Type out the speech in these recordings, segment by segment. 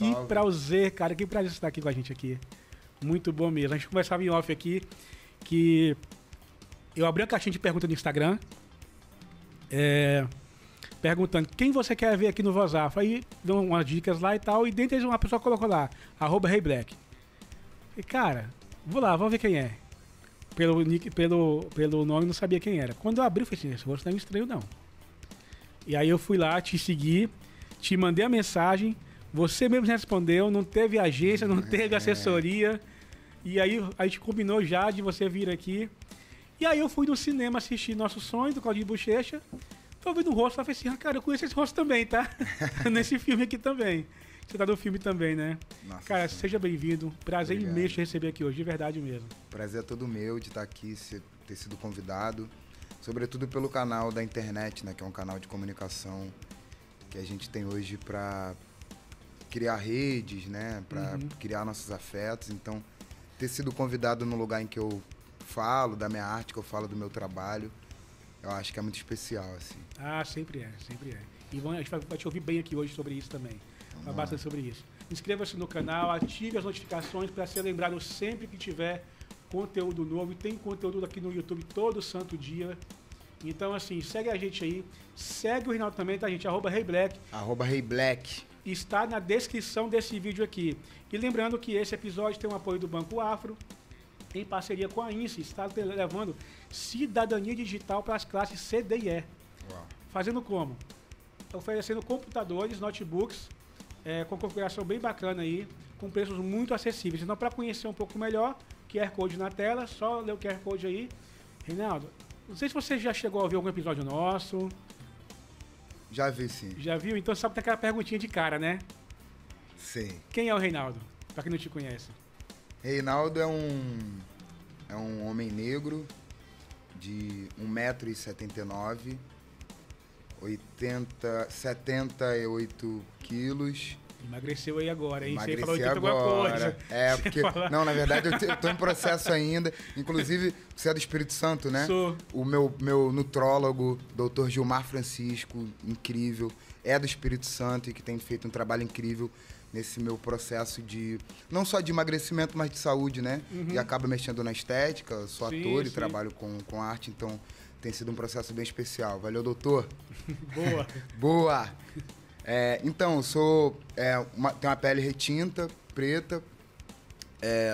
Que salve. prazer, cara. Que prazer estar aqui com a gente aqui. Muito bom mesmo. A gente conversava em off aqui que eu abri a caixinha de perguntas no Instagram perguntando quem você quer ver aqui no Vozafra. Aí dão umas dicas lá e tal. E dentre eles uma pessoa colocou lá, @HeyBlack. E cara, vamos ver quem é. Pelo nick, pelo nome, não sabia quem era. Quando eu abri, eu falei assim, esse rosto não é estranho, não. E aí eu fui lá, te segui, te mandei a mensagem, você mesmo respondeu, não teve agência, não teve assessoria. E aí a gente combinou já de você vir aqui. E aí eu fui no cinema assistir Nosso Sonho, do Claudinho Bochecha. Tô vendo o rosto, falei assim, cara, eu conheço esse rosto também, tá? Nesse filme aqui também. Você tá no filme também, né? Nossa, cara, sim. seja bem-vindo. Prazer Obrigado. imenso te receber aqui hoje, de verdade mesmo. Prazer é todo meu de estar aqui, ter sido convidado. Sobretudo pelo canal da internet, né? Que é um canal de comunicação que a gente tem hoje para criar redes, né? Para criar nossos afetos. Então, ter sido convidado no lugar em que eu falo da minha arte, que eu falo do meu trabalho, eu acho que é muito especial, assim. Ah, sempre é, sempre é. E a gente vai te ouvir bem aqui hoje sobre isso também. Vai bastante sobre isso. Inscreva-se no canal, ative as notificações para ser lembrado sempre que tiver conteúdo novo. E tem conteúdo aqui no YouTube todo santo dia. Então, assim, segue a gente aí. Segue o Reinaldo também, tá, gente? @HeyBlack. @HeyBlack. Está na descrição desse vídeo aqui. E lembrando que esse episódio tem o apoio do Banco Afro, em parceria com a INSE, está levando cidadania digital para as classes C, D e E. Uau. Fazendo como? Oferecendo computadores, notebooks, com configuração bem bacana aí, com preços muito acessíveis. Então, para conhecer um pouco melhor, QR Code na tela, só ler o QR Code aí. Reinaldo, não sei se você já chegou a ver algum episódio nosso. Já vi, sim. Já viu? Então sabe que tem aquela perguntinha de cara, né? Sim. Quem é o Reinaldo? Para quem não te conhece. Reinaldo é um homem negro de 1,79 m, 78 quilos. Emagreceu aí agora, hein? Emagreci Você falou 80 alguma coisa. Porque... Não, na verdade eu tô em processo ainda. Inclusive, você é do Espírito Santo, né? Sou. O meu nutrólogo, Dr. Gilmar Francisco, incrível, é do Espírito Santo e que tem feito um trabalho incrível nesse meu processo de... Não só de emagrecimento, mas de saúde, né? E acaba mexendo na estética. Sou ator e trabalho com arte, então tem sido um processo bem especial. Valeu, doutor. Boa. Boa! Então, eu sou... tenho uma pele retinta, preta.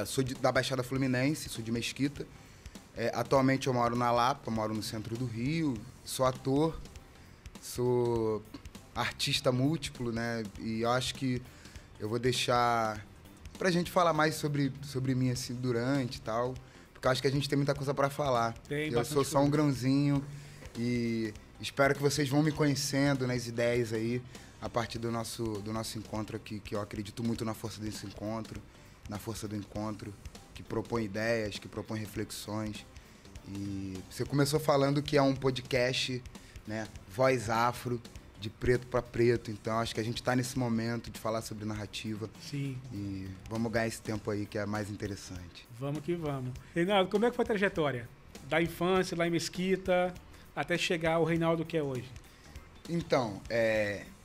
Sou da Baixada Fluminense, sou de Mesquita. Atualmente eu moro na Lapa, moro no centro do Rio. Sou ator, sou artista múltiplo, né? E eu acho que eu vou deixar pra gente falar mais sobre mim, assim, durante e tal. Porque eu acho que a gente tem muita coisa pra falar. Eu sou só um grãozinho e espero que vocês vão me conhecendo nas ideias aí, a partir do nosso encontro aqui, que eu acredito muito na força desse encontro, na força do encontro, que propõe ideias, que propõe reflexões. E você começou falando que é um podcast, né, voz afro, de preto para preto, então acho que a gente está nesse momento de falar sobre narrativa. Sim. E vamos ganhar esse tempo aí que é mais interessante. Vamos que vamos. Reinaldo, como é que foi a trajetória? Da infância, lá em Mesquita, até chegar ao Reinaldo que é hoje. Então,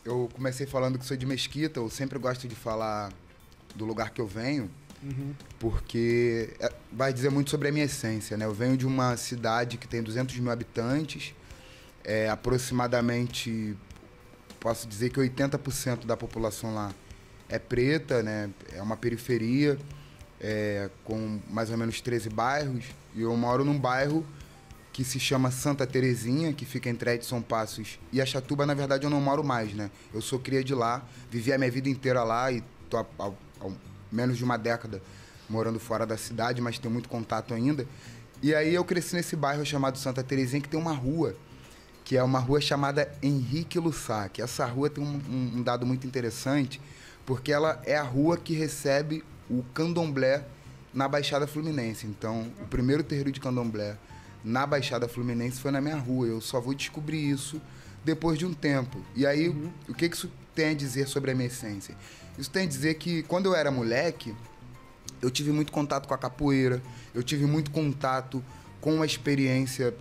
eu comecei falando que sou de Mesquita, eu sempre gosto de falar do lugar que eu venho, porque vai dizer muito sobre a minha essência, né? Eu venho de uma cidade que tem 200 mil habitantes, aproximadamente, posso dizer que 80% da população lá é preta, né? É uma periferia, com mais ou menos 13 bairros, e eu moro num bairro que se chama Santa Terezinha, que fica entre Edson Passos e Achatuba. Na verdade eu não moro mais, né? Eu sou cria de lá, vivi a minha vida inteira lá e tô há menos de uma década morando fora da cidade, mas tenho muito contato ainda. E aí eu cresci nesse bairro chamado Santa Terezinha, que tem uma rua, que é uma rua chamada Henrique Lussac. Essa rua tem um dado muito interessante, porque ela é a rua que recebe o candomblé na Baixada Fluminense. Então, o primeiro terreiro de candomblé na Baixada Fluminense foi na minha rua. Eu só vou descobrir isso depois de um tempo. E aí, o que isso tem a dizer sobre a minha essência? Isso tem a dizer que, quando eu era moleque, eu tive muito contato com a capoeira, eu tive muito contato com a experiência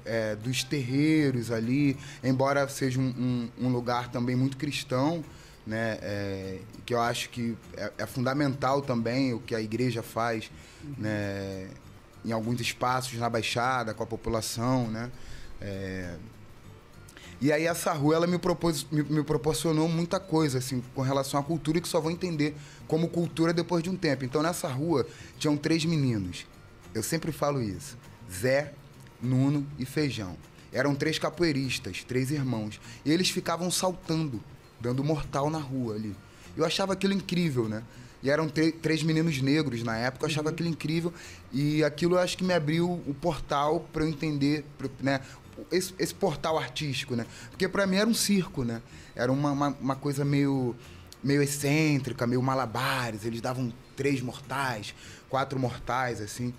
dos terreiros ali, embora seja um lugar também muito cristão, né? Que eu acho que é fundamental também o que a igreja faz, né? Em alguns espaços na Baixada, com a população, né? E aí essa rua, ela me proporcionou muita coisa, assim, com relação à cultura, que só vou entender como cultura depois de um tempo. Então, nessa rua, tinham 3 meninos. Eu sempre falo isso. Zé, Nuno e Feijão. Eram 3 capoeiristas, 3 irmãos. E eles ficavam saltando, dando mortal na rua ali. Eu achava aquilo incrível, né? E eram 3 meninos negros na época, eu achava aquilo incrível. E aquilo, eu acho que me abriu o portal para eu entender, né? Esse portal artístico, né? Porque para mim era um circo, né? Era uma coisa meio excêntrica, meio malabares. Eles davam 3 mortais, 4 mortais, assim.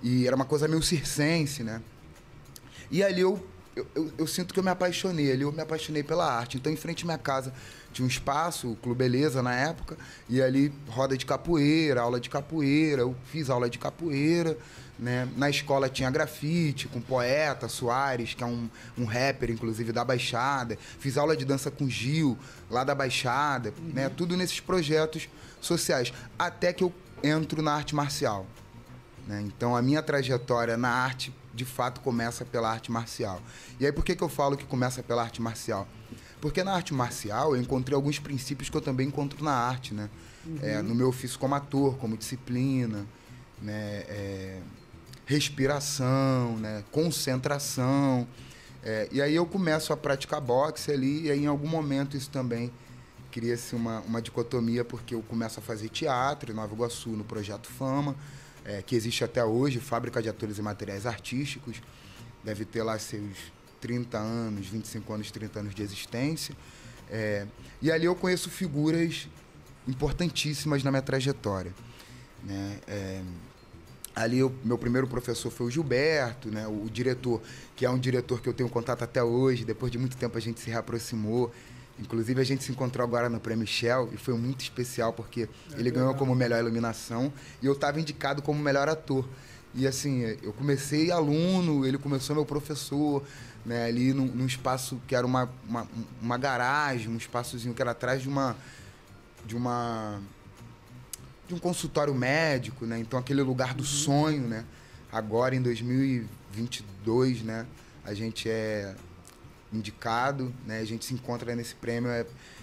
E era uma coisa meio circense, né? E ali eu sinto que eu me apaixonei. Ali eu me apaixonei pela arte. Então, em frente à minha casa, tinha um espaço, o Clube Beleza na época, e ali roda de capoeira, aula de capoeira. Eu fiz aula de capoeira, né? Na escola tinha grafite com Poeta Soares, que é um rapper, inclusive, da Baixada. Fiz aula de dança com Gil, lá da Baixada, né? Tudo nesses projetos sociais. Até que eu entro na arte marcial, né? Então, a minha trajetória na arte, de fato, começa pela arte marcial. E aí, por que eu falo que começa pela arte marcial? Porque na arte marcial eu encontrei alguns princípios que eu também encontro na arte, né? No meu ofício como ator, como disciplina, né? Respiração, né? Concentração. E aí eu começo a praticar boxe ali, e aí em algum momento isso também cria-se uma dicotomia, porque eu começo a fazer teatro em Nova Iguaçu, no Projeto Fama, que existe até hoje, Fábrica de Atores e Materiais Artísticos. Deve ter lá seus 30 anos, 25 anos, 30 anos de existência. E ali eu conheço figuras importantíssimas na minha trajetória, né? Ali, meu primeiro professor foi o Gilberto, né? O diretor, que é um diretor que eu tenho contato até hoje. Depois de muito tempo a gente se reaproximou. Inclusive, a gente se encontrou agora no Prêmio Shell e foi muito especial, porque ele ganhou como melhor iluminação e eu estava indicado como melhor ator. E assim, eu comecei aluno, ele começou meu professor, né? Ali num espaço que era uma garagem, um espaçozinho que era atrás de um consultório médico, né? Então, aquele lugar do sonho, né? Agora, em 2022, né? A gente é indicado, né? A gente se encontra nesse prêmio.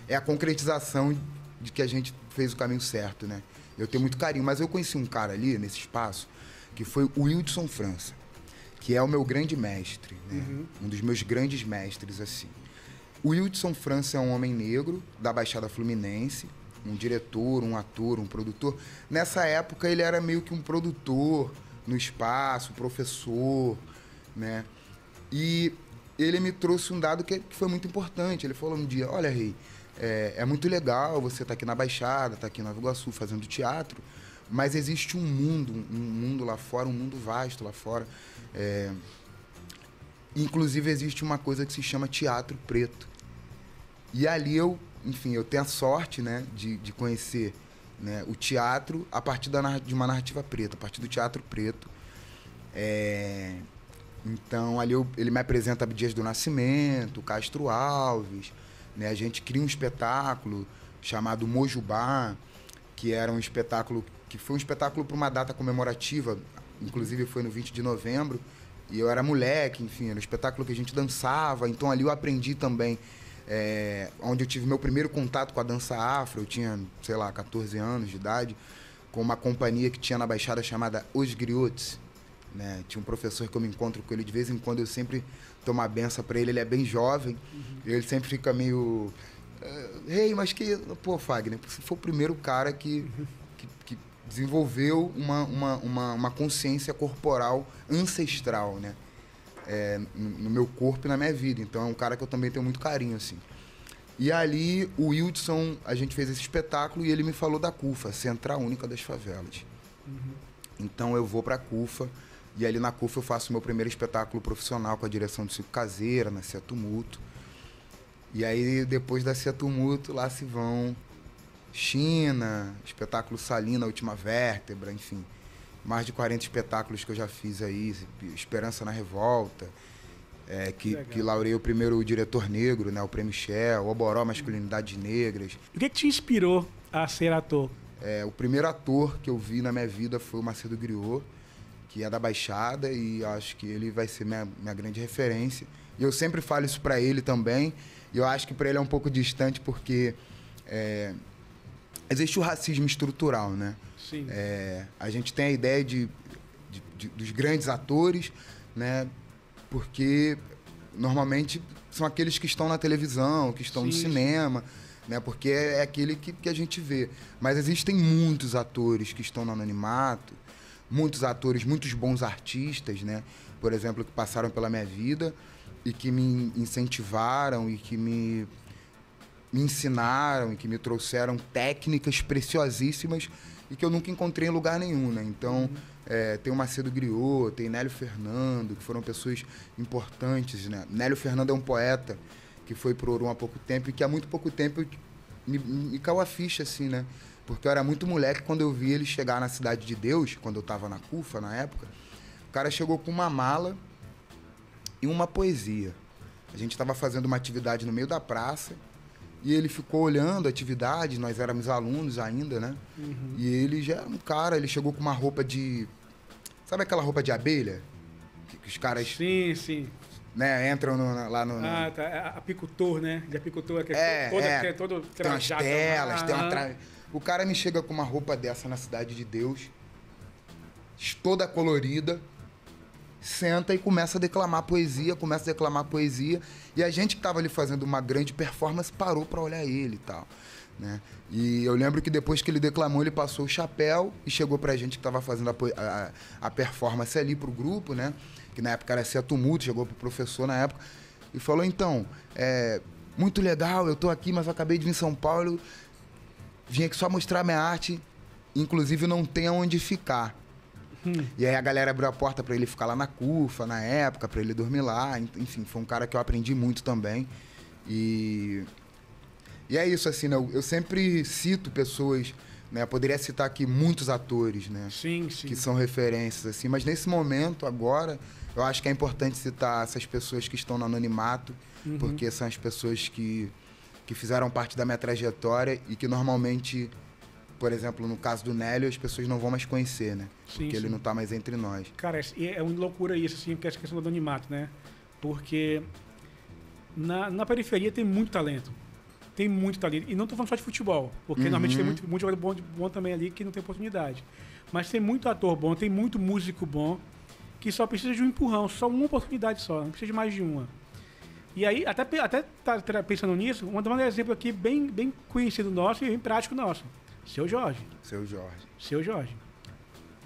É a concretização de que a gente fez o caminho certo, né? Eu tenho muito carinho. Mas eu conheci um cara ali, nesse espaço, que foi o Wildson França, que é o meu grande mestre, né? Um dos meus grandes mestres, assim. O Wildson França é um homem negro da Baixada Fluminense, um diretor, um ator, um produtor. Nessa época, ele era meio que um produtor no espaço, professor, né? E ele me trouxe um dado que foi muito importante. Ele falou um dia: olha, Rei, é muito legal você estar aqui na Baixada, estar aqui em Nova Iguaçu fazendo teatro, mas existe um mundo lá fora, um mundo vasto lá fora. Inclusive, existe uma coisa que se chama teatro preto. E ali eu tenho a sorte, né, de conhecer, né, o teatro a partir de uma narrativa preta, a partir do teatro preto. Então, ali ele me apresenta Abdias do Nascimento, Castro Alves, né? A gente cria um espetáculo chamado Mojubá, que era um espetáculo que foi um espetáculo para uma data comemorativa, inclusive foi no 20 de novembro, e eu era moleque, enfim, era um espetáculo que a gente dançava. Então, ali eu aprendi também, onde eu tive meu primeiro contato com a dança afro. Eu tinha, sei lá, 14 anos de idade, com uma companhia que tinha na Baixada chamada Os Griots, né? Tinha um professor que eu me encontro com ele de vez em quando, eu sempre tomo a benção para ele. Ele é bem jovem, ele sempre fica meio... Rei, mas que... Pô, Fagner, você foi o primeiro cara que desenvolveu uma consciência corporal ancestral, né? No meu corpo e na minha vida. Então, é um cara que eu também tenho muito carinho, assim. E ali, o Wildson, a gente fez esse espetáculo e ele me falou da CUFA, Central Única das Favelas. Então, eu vou para a CUFA, e ali na CUFA eu faço meu primeiro espetáculo profissional com a direção do Circo Caseira, na Cia Tumulto. E aí, depois da Cia Tumulto, lá se vão China, espetáculo Salina, Última Vértebra, enfim. Mais de 40 espetáculos que eu já fiz aí, Esperança na Revolta, que laureei o primeiro diretor negro, né? O Prêmio Shell, o Oboró Masculinidades Negras. O que te inspirou a ser ator? O primeiro ator que eu vi na minha vida foi o Macedo Griot, que é da Baixada, e acho que ele vai ser minha grande referência. E eu sempre falo isso para ele também, e eu acho que para ele é um pouco distante porque existe o racismo estrutural, né? Sim. A gente tem a ideia dos grandes atores, né? Porque normalmente são aqueles que estão na televisão, que estão no cinema, né? Porque é aquele que a gente vê. Mas existem muitos atores que estão no anonimato, muitos atores, muitos bons artistas, né? Por exemplo, que passaram pela minha vida e que me incentivaram e que me ensinaram e que me trouxeram técnicas preciosíssimas e que eu nunca encontrei em lugar nenhum, né? Então, tem o Macedo Griot, tem Nélio Fernando, que foram pessoas importantes, né? Nélio Fernando é um poeta que foi pro Orum há pouco tempo e que há muito pouco tempo me caiu a ficha, assim, né? Porque eu era muito moleque quando eu vi ele chegar na Cidade de Deus, quando eu estava na CUFA, na época. O cara chegou com uma mala e uma poesia. A gente estava fazendo uma atividade no meio da praça e ele ficou olhando a atividade, nós éramos alunos ainda, né? Uhum. E ele já era um cara, ele chegou com uma roupa de... Sabe aquela roupa de abelha? Que os caras... Sim, sim. Né, entram lá no... Ah, tá. Apicultor, né? De apicultor, que é todo trajado. Tem umas telas, O cara me chega com uma roupa dessa na Cidade de Deus, toda colorida, senta e começa a declamar poesia, e a gente que estava ali fazendo uma grande performance parou para olhar ele e tal, né? E eu lembro que depois que ele declamou, ele passou o chapéu e chegou pra gente que estava fazendo a performance ali pro grupo, né? Que na época era Cia Tumulto, chegou pro professor na época e falou, então, muito legal, eu tô aqui, mas eu acabei de vir em São Paulo, vim aqui só mostrar minha arte, inclusive não tem aonde ficar. E aí a galera abriu a porta para ele ficar lá na CUFA, na época, para ele dormir lá. Enfim, foi um cara que eu aprendi muito também. E é isso, assim, né? Eu sempre cito pessoas, né? Eu poderia citar aqui muitos atores, né? Sim, sim. Que são referências, assim. Mas nesse momento, agora, eu acho que é importante citar essas pessoas que estão no anonimato, porque são as pessoas que fizeram parte da minha trajetória e que normalmente... Por exemplo, no caso do Nélio, as pessoas não vão mais conhecer, né? Sim, porque ele não tá mais entre nós. Cara, é uma loucura isso, assim, porque essa questão do anonimato, né? Porque na periferia tem muito talento. Tem muito talento. E não tô falando só de futebol, porque normalmente tem muito jogador bom também ali que não tem oportunidade. Mas tem muito ator bom, tem muito músico bom, que só precisa de um empurrão, só uma oportunidade só, não precisa de mais de uma. E aí, até tá pensando nisso, vou dar um exemplo aqui bem conhecido nosso e bem prático nosso. Seu Jorge.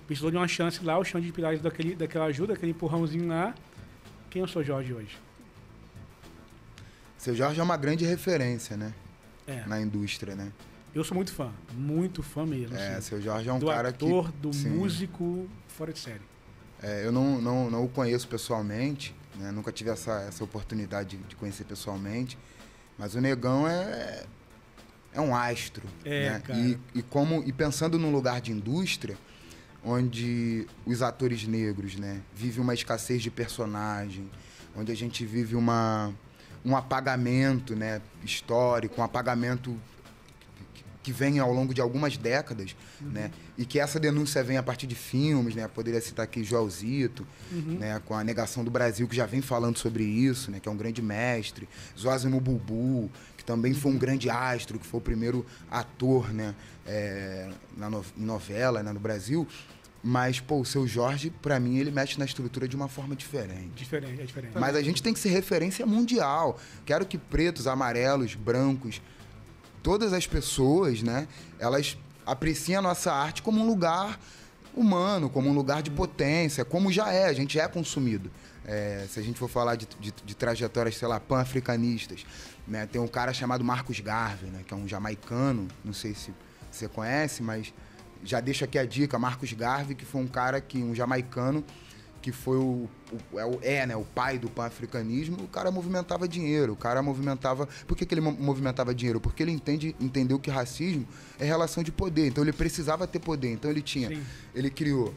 Precisou de uma chance lá, o chão de pilares daquela ajuda, aquele empurrãozinho lá. Quem é o Seu Jorge hoje? Seu Jorge é uma grande referência, né? Na indústria, né? Eu sou muito fã mesmo. Assim. Seu Jorge é um cara que... Do ator, do músico, fora de série. Eu não o conheço pessoalmente, né? Nunca tive essa oportunidade de conhecer pessoalmente, mas o Negão é um astro, né? Cara. E pensando num lugar de indústria, onde os atores negros, né, vivem uma escassez de personagem, onde a gente vive um apagamento, né, histórico, um apagamento que vem ao longo de algumas décadas, né, e que essa denúncia vem a partir de filmes, né, poderia citar aqui Joelzito, né, com a Negação do Brasil, que já vem falando sobre isso, né, que é um grande mestre, Zózimo Bubu, que também foi um grande astro, que foi o primeiro ator, né, em novela, né, no Brasil. Mas, pô, o Seu Jorge, pra mim, ele mexe na estrutura de uma forma diferente. É diferente. Mas a gente tem que ser referência mundial. Quero que pretos, amarelos, brancos, todas as pessoas, né, elas apreciem a nossa arte como um lugar humano, como um lugar de potência, como já é, a gente é consumido. Se a gente for falar de trajetórias, sei lá, pan-africanistas, né, tem um cara chamado Marcus Garvey, né, que é um jamaicano, não sei se você conhece, mas já deixo aqui a dica, Marcus Garvey, que foi um cara um jamaicano, que foi o pai do pan-africanismo. O cara movimentava dinheiro, Por que ele movimentava dinheiro? Porque ele entendeu que racismo é relação de poder, então ele precisava ter poder. Então ele criou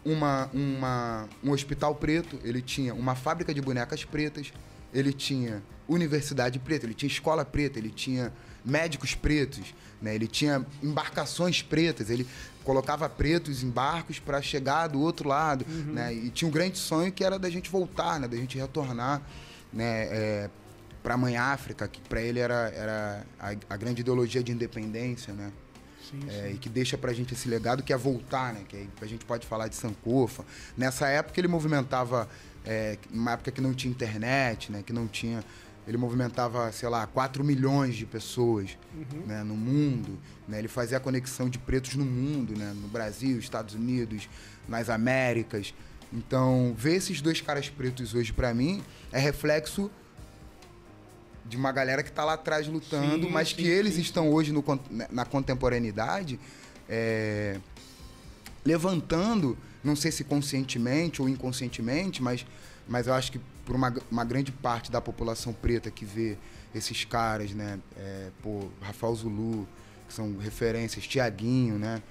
um hospital preto, ele tinha uma fábrica de bonecas pretas, ele tinha universidade preta, ele tinha escola preta, ele tinha médicos pretos, né? Ele tinha embarcações pretas, ele colocava pretos em barcos para chegar do outro lado, né? E tinha um grande sonho que era da gente voltar, né? Da gente retornar, né? Para a Mãe África, que para ele era a grande ideologia de independência, né? Sim. E que deixa pra gente esse legado que é voltar, né? Que aí a gente pode falar de Sankofa. Nessa época ele movimentava, numa época que não tinha internet, né? Que não tinha... Ele movimentava, sei lá, 4 milhões de pessoas, né, no mundo, né? Ele fazia a conexão de pretos no mundo, né? No Brasil, Estados Unidos, nas Américas. Então, ver esses dois caras pretos hoje, pra mim, é reflexo de uma galera que tá lá atrás lutando, mas que eles estão hoje na contemporaneidade, levantando, não sei se conscientemente ou inconscientemente, mas eu acho que por uma grande parte da população preta que vê esses caras, né? Rafael Zulu, que são referências, Tiaguinho, né?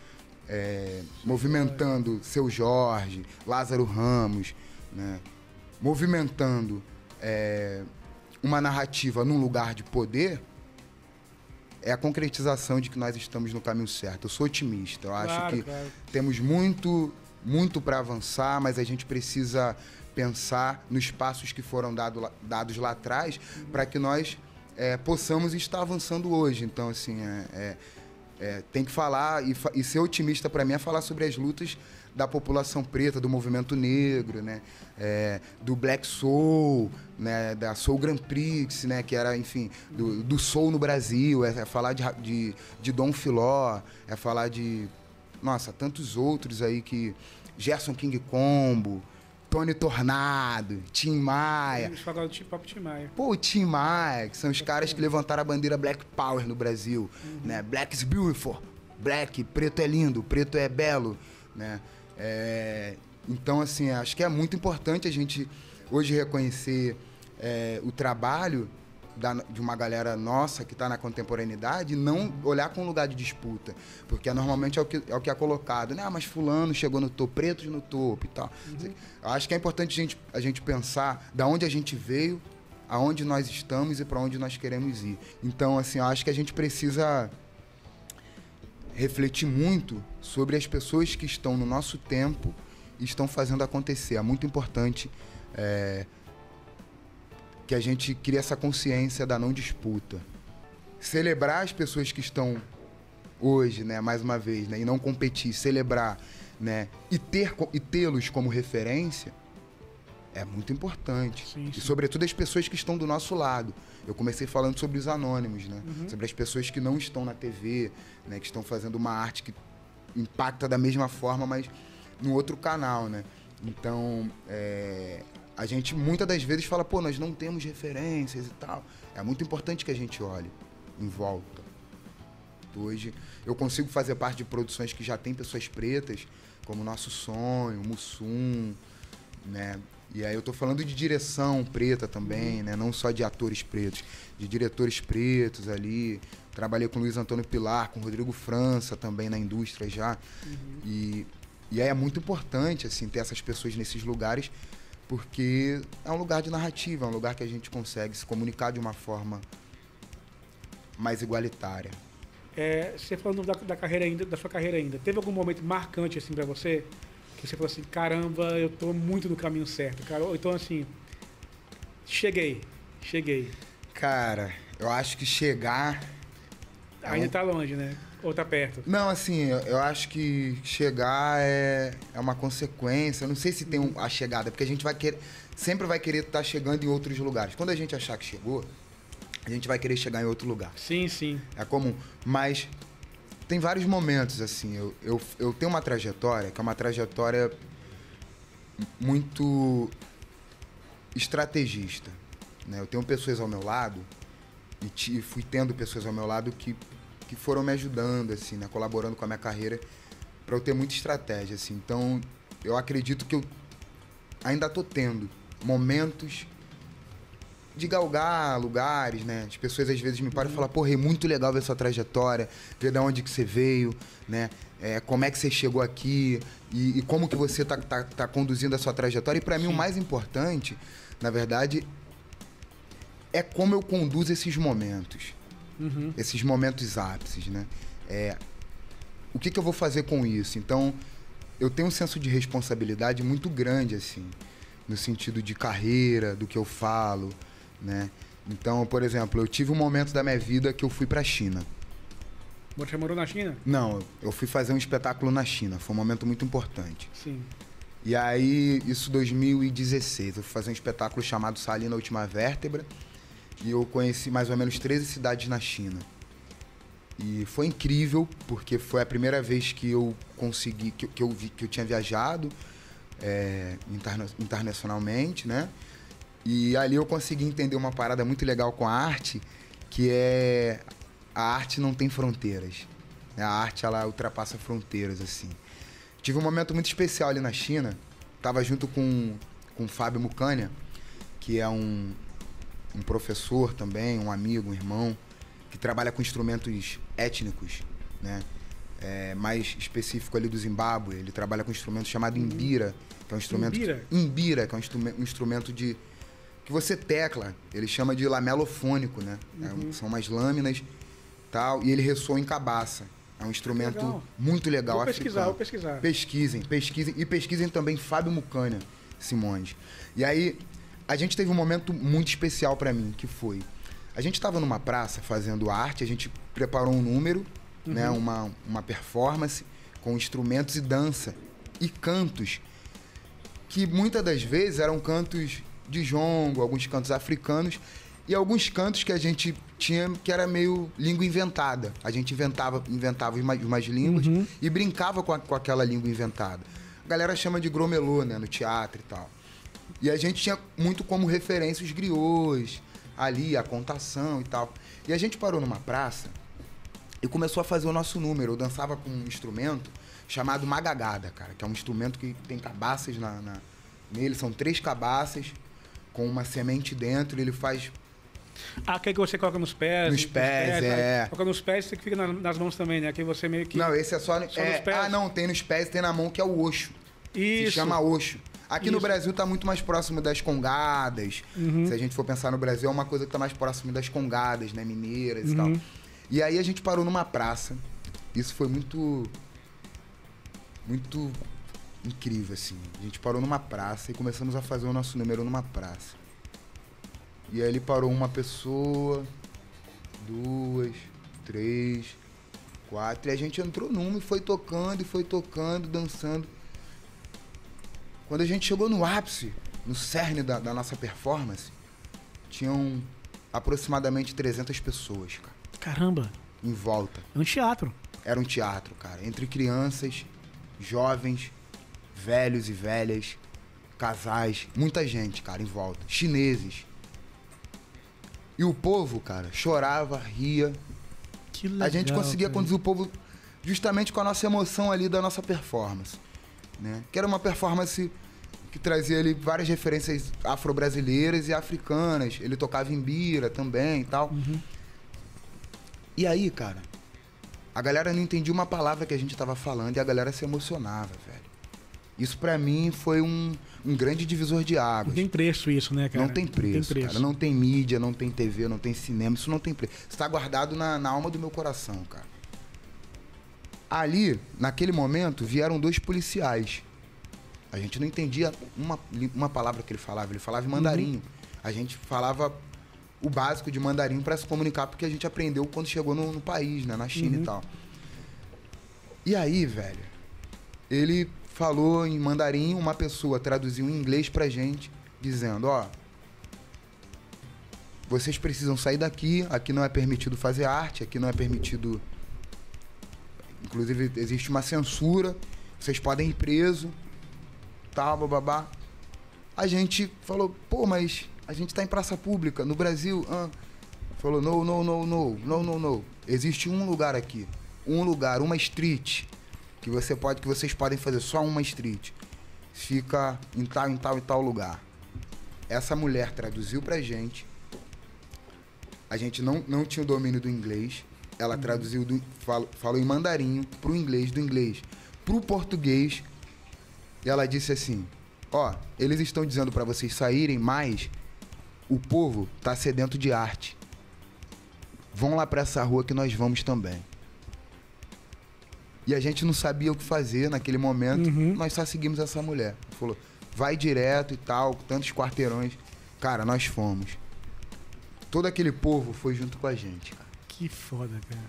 Movimentando Seu Jorge, Lázaro Ramos, né? Movimentando uma narrativa num lugar de poder, é a concretização de que nós estamos no caminho certo. Eu sou otimista. Eu acho que temos muito para avançar, mas a gente precisa pensar nos passos que foram dados lá atrás para que nós possamos estar avançando hoje. Então, assim, tem que falar, e ser otimista para mim é falar sobre as lutas da população preta, do movimento negro, né? Do Black Soul, né? Da Soul Grand Prix, né? Que era, enfim, do Soul no Brasil, é falar de Dom Filó, é falar de, nossa, tantos outros aí que... Gerson King Combo, Tony Tornado, Tim Maia. Vamos falar do Tim Maia. Pô, o Tim Maia, que são os caras que levantaram a bandeira Black Power no Brasil, né? Black is beautiful, Black, preto é lindo, preto é belo, né? Então, assim, acho que é muito importante a gente hoje reconhecer o trabalho de uma galera nossa que está na contemporaneidade e não olhar com lugar de disputa, porque normalmente é o que é colocado, né? Mas fulano chegou no topo, pretos no topo e tal. Eu acho que é importante a gente pensar da onde a gente veio, aonde nós estamos e para onde nós queremos ir. Então, assim, eu acho que a gente precisa refletir muito sobre as pessoas que estão no nosso tempo e estão fazendo acontecer. É muito importante que a gente crie essa consciência da não disputa. Celebrar as pessoas que estão hoje, né, mais uma vez, né, e não competir, celebrar, né, e tê-los como referência é muito importante. Sim. E sobretudo as pessoas que estão do nosso lado. Eu comecei falando sobre os anônimos, né? Sobre as pessoas que não estão na TV, né, que estão fazendo uma arte que impacta da mesma forma, mas no outro canal, né? Então, a gente muitas das vezes fala, pô, nós não temos referências e tal. É muito importante que a gente olhe em volta. Hoje eu consigo fazer parte de produções que já tem pessoas pretas, como Nosso Sonho, Mussum, né? E aí eu tô falando de direção preta também, né? Não só de atores pretos, de diretores pretos ali. Trabalhei com Luiz Antônio Pilar, com Rodrigo França também na indústria já. E aí é muito importante, assim, ter essas pessoas nesses lugares, porque é um lugar de narrativa, é um lugar que a gente consegue se comunicar de uma forma mais igualitária. Você falando da carreira ainda, da sua carreira ainda, teve algum momento marcante assim para você? Que você falou assim, caramba, eu tô muito no caminho certo, cara. Então, assim, cheguei. Cara, eu acho que chegar... Ainda tá longe, né? Ou tá perto? Não, assim, eu acho que chegar é uma consequência. Eu não sei se tem a chegada, porque a gente sempre vai querer estar chegando em outros lugares. Quando a gente achar que chegou, a gente vai querer chegar em outro lugar. Sim, sim. É comum. Mas tem vários momentos, assim. Eu tenho uma trajetória que é uma trajetória muito estrategista, né? Eu tenho pessoas ao meu lado e fui tendo pessoas ao meu lado que foram me ajudando, assim, né? Colaborando com a minha carreira para eu ter muita estratégia, assim. Então, eu acredito que eu ainda tô tendo momentos de galgar lugares, né? As pessoas às vezes me param e falam, porra, é muito legal ver sua trajetória, ver de onde que você veio, né? Como é que você chegou aqui e como que você tá conduzindo a sua trajetória. E para mim o mais importante, na verdade, é como eu conduzo esses momentos. Esses momentos ápices, né? O que eu vou fazer com isso? Então, eu tenho um senso de responsabilidade muito grande, assim, no sentido de carreira, do que eu falo, né? Então, por exemplo, eu tive um momento da minha vida que eu fui pra China. Você morou na China? Não, eu fui fazer um espetáculo na China. Foi um momento muito importante. Sim. E aí, isso 2016, eu fui fazer um espetáculo chamado Salina, a Última Vértebra. E eu conheci mais ou menos 13 cidades na China. E foi incrível, porque foi a primeira vez que eu consegui, que eu tinha viajado internacionalmente, né? E ali eu consegui entender uma parada muito legal com a arte, que é a arte não tem fronteiras. A arte, ela ultrapassa fronteiras, assim. Tive um momento muito especial ali na China. Tava junto com o Fábio Mucania, que é um professor também, um amigo, um irmão, que trabalha com instrumentos étnicos, né? Mais específico ali do Zimbábue. Ele trabalha com um instrumento chamado imbira, que é um instrumento... Imbira, que é um instrumento de... que você tecla. Ele chama de lamelofônico, né? São umas lâminas, tal, e ele ressoa em cabaça. É um instrumento muito legal. Vou pesquisar. Pesquisem. E pesquisem também Fábio Mucania Simões. E aí, a gente teve um momento muito especial para mim, que foi... A gente estava numa praça fazendo arte, a gente preparou um número, né, uma performance com instrumentos e dança e cantos, que muitas das vezes eram cantos de jongo, alguns cantos africanos e alguns cantos que a gente tinha que era meio língua inventada. A gente inventava umas línguas e brincava com aquela língua inventada. A galera chama de gromelô, né, no teatro e tal. E a gente tinha muito como referência os griots, ali, a contação e tal. E a gente parou numa praça e começou a fazer o nosso número. Eu dançava com um instrumento chamado magagada, cara, que é um instrumento que tem cabaças nele. São 3 cabaças com uma semente dentro. Ele faz... que você coloca nos pés. Nos pés. Coloca nos pés, você que fica nas mãos também, né? Que você meio que... Não, esse é só nos pés. Não, tem nos pés e tem na mão, que é o oxo. Isso. Se chama oxo. Aqui no Brasil tá muito mais próximo das congadas. Se a gente for pensar no Brasil, é uma coisa que tá mais próximo das congadas, né? Mineiras e tal. E aí a gente parou numa praça. Isso foi muito incrível, assim. A gente parou numa praça e começamos a fazer o nosso número numa praça. E aí ele parou uma pessoa, 2, 3, 4. E a gente entrou numa e foi tocando, dançando. Quando a gente chegou no ápice, no cerne da nossa performance, tinham aproximadamente 300 pessoas, cara. Caramba! Em volta. Um teatro. Era um teatro, cara. Entre crianças, jovens, velhos e velhas, casais, muita gente, cara, em volta. Chineses. E o povo, cara, chorava, ria. Que legal, a gente conseguia cara. conduzir o povo justamente com a nossa emoção ali da nossa performance, né? Que era uma performance que trazia ali várias referências afro-brasileiras e africanas. Ele tocava imbira também e tal. E aí, cara, a galera não entendia uma palavra que a gente tava falando e a galera se emocionava, velho. Isso pra mim foi um grande divisor de águas. Não tem preço isso, né, cara? Não tem preço, cara. Não tem mídia, não tem TV, não tem cinema. Isso não tem preço. Isso tá guardado na alma do meu coração, cara. Ali, naquele momento, vieram 2 policiais. A gente não entendia uma palavra que ele falava. Ele falava em mandarim. A gente falava o básico de mandarim para se comunicar, porque a gente aprendeu quando chegou no país, né? Na China e tal. E aí, velho, ele falou em mandarim, uma pessoa traduziu em inglês pra gente, dizendo, ó, vocês precisam sair daqui, aqui não é permitido fazer arte, aqui não é permitido... Inclusive, existe uma censura, vocês podem ir preso, tal, bababá. A gente falou, pô, mas a gente tá em praça pública, no Brasil, Falou, no. Existe um lugar aqui, uma street, que vocês podem fazer só uma street. Fica em tal e tal lugar. Essa mulher traduziu pra gente A gente não tinha o domínio do inglês. Ela traduziu, falou em mandarim pro inglês, do inglês pro português. E ela disse assim, ó, eles estão dizendo para vocês saírem, mas o povo tá sedento de arte. Vão lá para essa rua que nós vamos também. E a gente não sabia o que fazer naquele momento. Nós só seguimos essa mulher. Falou, vai direto e tal, tantos quarteirões. Cara, nós fomos. Todo aquele povo foi junto com a gente, cara. Que foda, cara.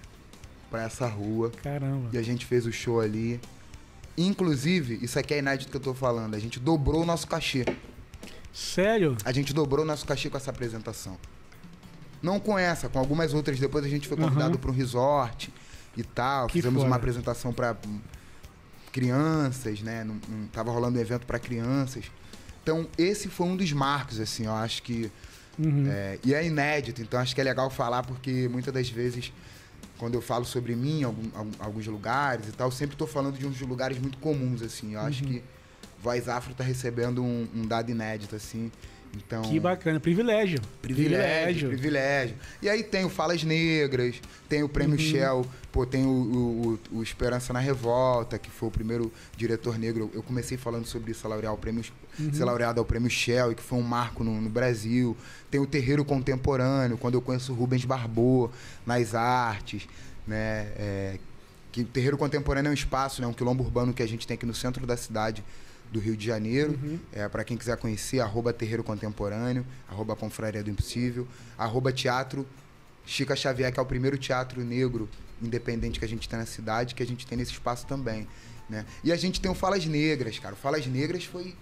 Pra essa rua. Caramba. E a gente fez o show ali. Inclusive, isso aqui é inédito que eu tô falando, a gente dobrou o nosso cachê. Sério? A gente dobrou o nosso cachê com essa apresentação. Não com essa, com algumas outras. Depois a gente foi convidado para um resort e tal. Que Fizemos foda. uma apresentação para crianças, né? Tava rolando um evento para crianças. Então, esse foi um dos marcos, assim, eu acho que... e é inédito, então acho que é legal falar, porque muitas das vezes, quando eu falo sobre mim, alguns lugares e tal, eu sempre tô falando de uns lugares muito comuns, assim. Eu acho que Voz Afro tá recebendo um dado inédito, assim. Então, que bacana, privilégio. Privilégio. E aí tem o Falas Negras, tem o Prêmio Shell, pô, tem o Esperança na Revolta, que foi o primeiro diretor negro. Eu comecei falando sobre isso, ser laureado ao Prêmio Shell, e que foi um marco no Brasil. Tem o Terreiro Contemporâneo, quando eu conheço o Rubens Barbô nas artes, né? Que o Terreiro Contemporâneo é um espaço, né? Um quilombo urbano que a gente tem aqui no centro da cidade do Rio de Janeiro. Para quem quiser conhecer, @Terreiro Contemporâneo, @Confraria do Impossível, @Teatro Chica Xavier, que é o primeiro teatro negro independente que a gente tem na cidade, que a gente tem nesse espaço também, né? E a gente tem o Falas Negras, cara. O Falas Negras foi...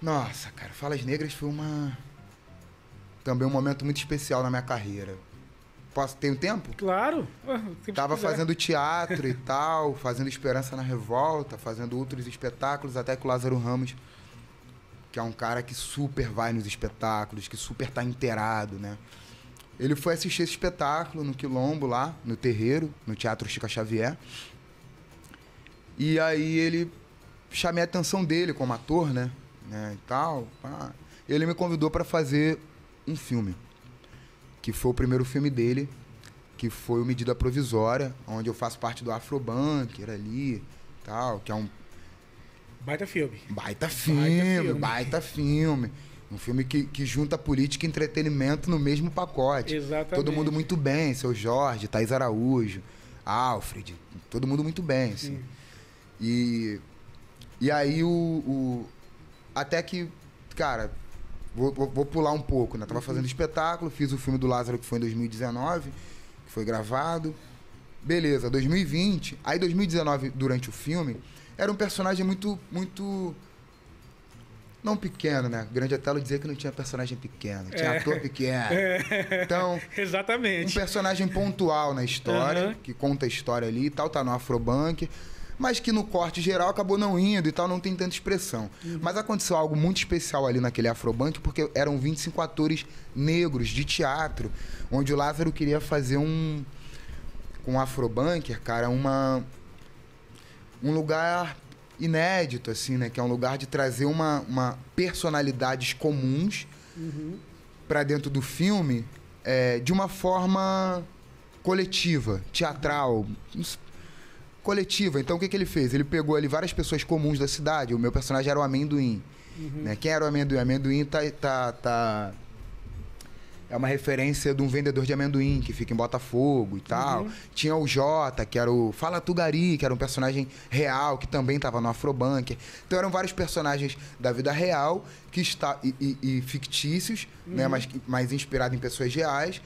Nossa, cara, Falas Negras foi também um momento muito especial na minha carreira. Tenho tempo? Claro. Tava fazendo teatro e tal, fazendo Esperança na Revolta, fazendo outros espetáculos, até que o Lázaro Ramos, que é um cara que super vai nos espetáculos, que super tá inteirado, né? Ele foi assistir esse espetáculo no Quilombo lá, no Terreiro, no Teatro Chica Xavier. E aí ele... Chamei a atenção dele como ator, né? E tal. Pá. Ele me convidou para fazer um filme, que foi o primeiro filme dele, que foi o Medida Provisória, onde eu faço parte do Afrobanker ali, tal, que é um... Baita filme. Baita filme. Um filme que junta política e entretenimento no mesmo pacote. Exatamente. Todo mundo muito bem, Seu Jorge, Thaís Araújo, Alfred, todo mundo muito bem, assim. E aí até que, cara... Vou pular um pouco, né? Tava fazendo espetáculo, fiz o filme do Lázaro, que foi em 2019, que foi gravado. Beleza, 2020. Aí 2019, durante o filme, era um personagem muito... Não pequeno, né? Grande até ela dizer que não tinha personagem pequeno, tinha ator pequeno. Então, exatamente. Um personagem pontual na história, que conta a história ali e tal, tá no Afrobank, mas que no corte geral acabou não indo e tal, não tem tanta expressão. Mas aconteceu algo muito especial ali naquele Afrobank, porque eram 25 atores negros de teatro, onde o Lázaro queria fazer com o Afrobanker, cara, um lugar inédito, assim, né? Que é um lugar de trazer uma personalidades comuns para dentro do filme, de uma forma coletiva, teatral, coletiva. Então, o que ele fez? Ele pegou ali várias pessoas comuns da cidade. O meu personagem era o Amendoim. Né? Quem era o Amendoim? O Amendoim é uma referência de um vendedor de amendoim que fica em Botafogo e tal. Tinha o Jota, que era o Fala Tugari, que era um personagem real, que também estava no Afrobanker. Então, eram vários personagens da vida real e fictícios, né? mas inspirados em pessoas reais,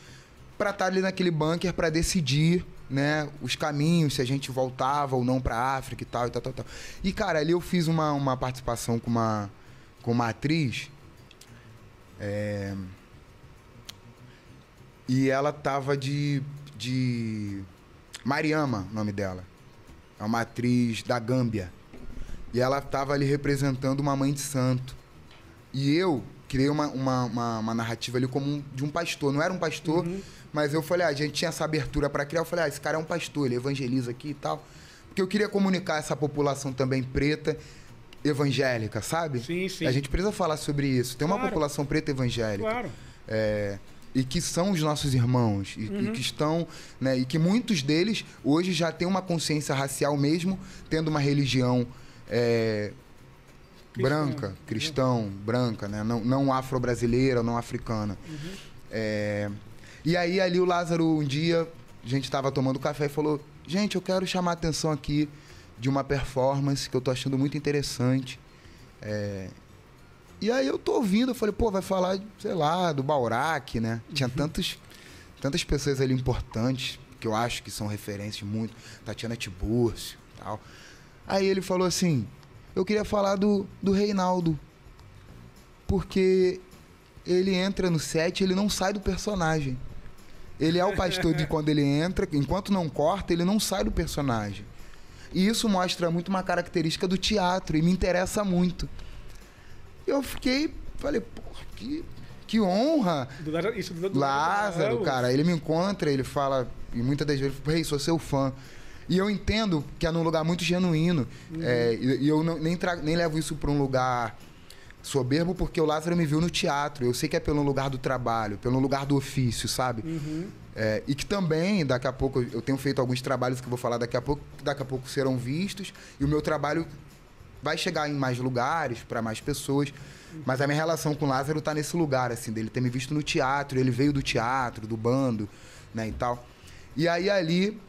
para estar ali naquele bunker para decidir, né, os caminhos, se a gente voltava ou não para a África e tal, e tal. E, cara, ali eu fiz uma participação com uma atriz, e ela tava de Mariama, o nome dela. É uma atriz da Gâmbia. E ela tava ali representando uma mãe de santo. E eu criei uma narrativa ali como de um pastor. Não era um pastor, mas eu falei, a gente tinha essa abertura para criar. Eu falei, esse cara é um pastor, ele evangeliza aqui e tal. Porque eu queria comunicar essa população também preta, evangélica, sabe? Sim, sim. A gente precisa falar sobre isso. Tem uma população preta evangélica. Claro. e que são os nossos irmãos, e que estão, né, e que muitos deles hoje já têm uma consciência racial mesmo, tendo uma religião branca, né, não afro-brasileira, não africana. E aí ali o Lázaro, um dia, a gente estava tomando café e falou, gente, eu quero chamar a atenção aqui de uma performance que eu tô achando muito interessante. E aí eu tô ouvindo, eu falei, pô, vai falar, sei lá, do Baurac, né? Tinha tantas pessoas ali importantes, que eu acho que são referências muito, Tatiana Tiburcio e tal. Aí ele falou assim, eu queria falar do Reinaldo, porque ele entra no set, ele não sai do personagem. Ele é o pastor de quando ele entra, enquanto não corta, ele não sai do personagem. E isso mostra muito uma característica do teatro, e me interessa muito. Eu falei, pô, que honra. Do Lázaro, cara, ele me encontra, ele fala, e muitas das vezes, rei, sou seu fã. E eu entendo que é num lugar muito genuíno, e eu nem levo isso para um lugar soberbo, porque o Lázaro me viu no teatro. Eu sei que é pelo lugar do trabalho, pelo lugar do ofício, sabe? E que também, daqui a pouco, eu tenho feito alguns trabalhos que eu vou falar daqui a pouco serão vistos, e o meu trabalho vai chegar em mais lugares, para mais pessoas. Mas a minha relação com o Lázaro está nesse lugar, assim, dele ter me visto no teatro, ele veio do teatro, do bando, né, e tal. E aí ali,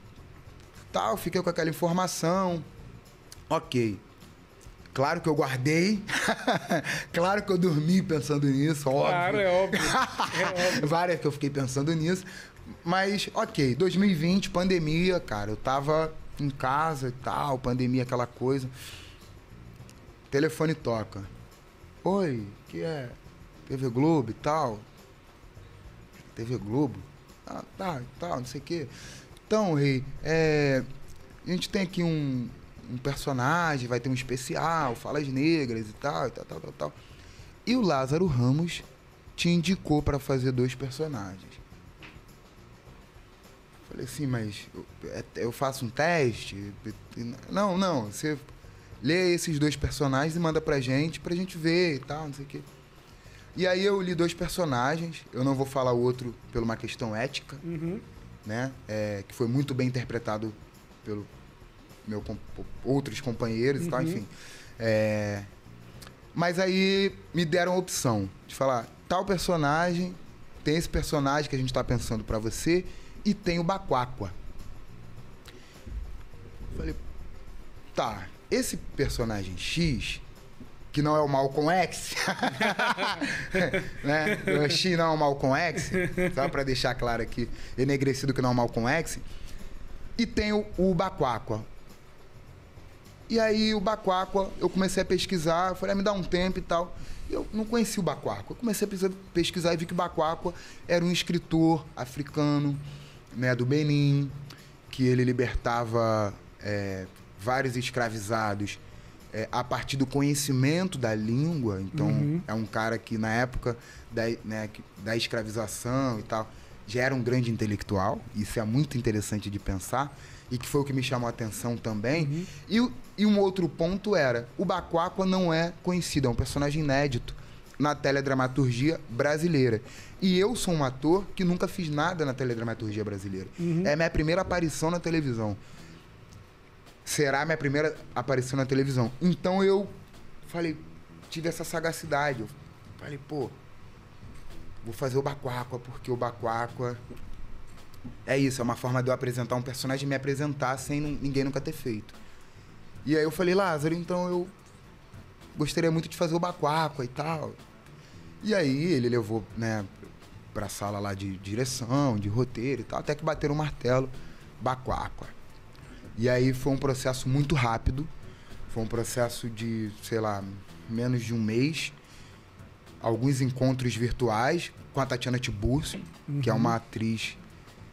tal, fiquei com aquela informação. Ok. Claro que eu guardei. Claro que eu dormi pensando nisso, óbvio. Claro, é óbvio. Várias que eu fiquei pensando nisso. Mas, ok, 2020, pandemia, cara. Eu tava em casa e tal, pandemia, aquela coisa. Telefone toca. Oi, que é? TV Globo e tal? TV Globo? Ah, tá, e tal, não sei o quê. Então, Rei, a gente tem aqui um personagem, vai ter um especial, falas negras e tal, e tal. E o Lázaro Ramos te indicou para fazer 2 personagens. Falei assim, mas eu faço um teste? Não, você lê esses 2 personagens e manda pra gente ver e tal, não sei o quê. E aí eu li 2 personagens, eu não vou falar o outro por uma questão ética, né? Que foi muito bem interpretado pelo outros companheiros e tal, enfim. Mas aí me deram a opção de falar, tal personagem, tem esse personagem que a gente tá pensando pra você, e tem o Baquáqua. Falei, tá, esse personagem X, que não é o Malcolm X, né? O X não é o Malcolm X, só pra deixar claro aqui, enegrecido que não é o Malcolm X, e tem o Baquáqua. E aí o Baquáqua, eu comecei a pesquisar, falei, me dá um tempo e tal. Eu não conhecia o Baquáqua. Eu comecei a pesquisar e vi que o Baquáqua era um escritor africano, né, do Benin, que ele libertava vários escravizados a partir do conhecimento da língua. Então, é um cara que na época da escravização e tal, já era um grande intelectual. Isso é muito interessante de pensar. E que foi o que me chamou a atenção também. E um outro ponto era, o Baquáqua não é conhecido, é um personagem inédito na teledramaturgia brasileira. E eu sou um ator que nunca fiz nada na teledramaturgia brasileira. É minha primeira aparição na televisão. Será minha primeira aparição na televisão. Então eu falei, tive essa sagacidade. Eu falei, pô, vou fazer o Baquáqua, porque o Baquáqua é isso, é uma forma de eu apresentar um personagem e me apresentar sem ninguém nunca ter feito. E aí eu falei, Lázaro, então eu gostaria muito de fazer o Baquáqua e tal. E aí ele levou, né, pra sala lá de direção, de roteiro e tal, até que bateram o martelo, Baquáqua. E aí foi um processo muito rápido, foi um processo de, sei lá, menos de um mês, alguns encontros virtuais com a Tatiana Tiburcio, que é uma atriz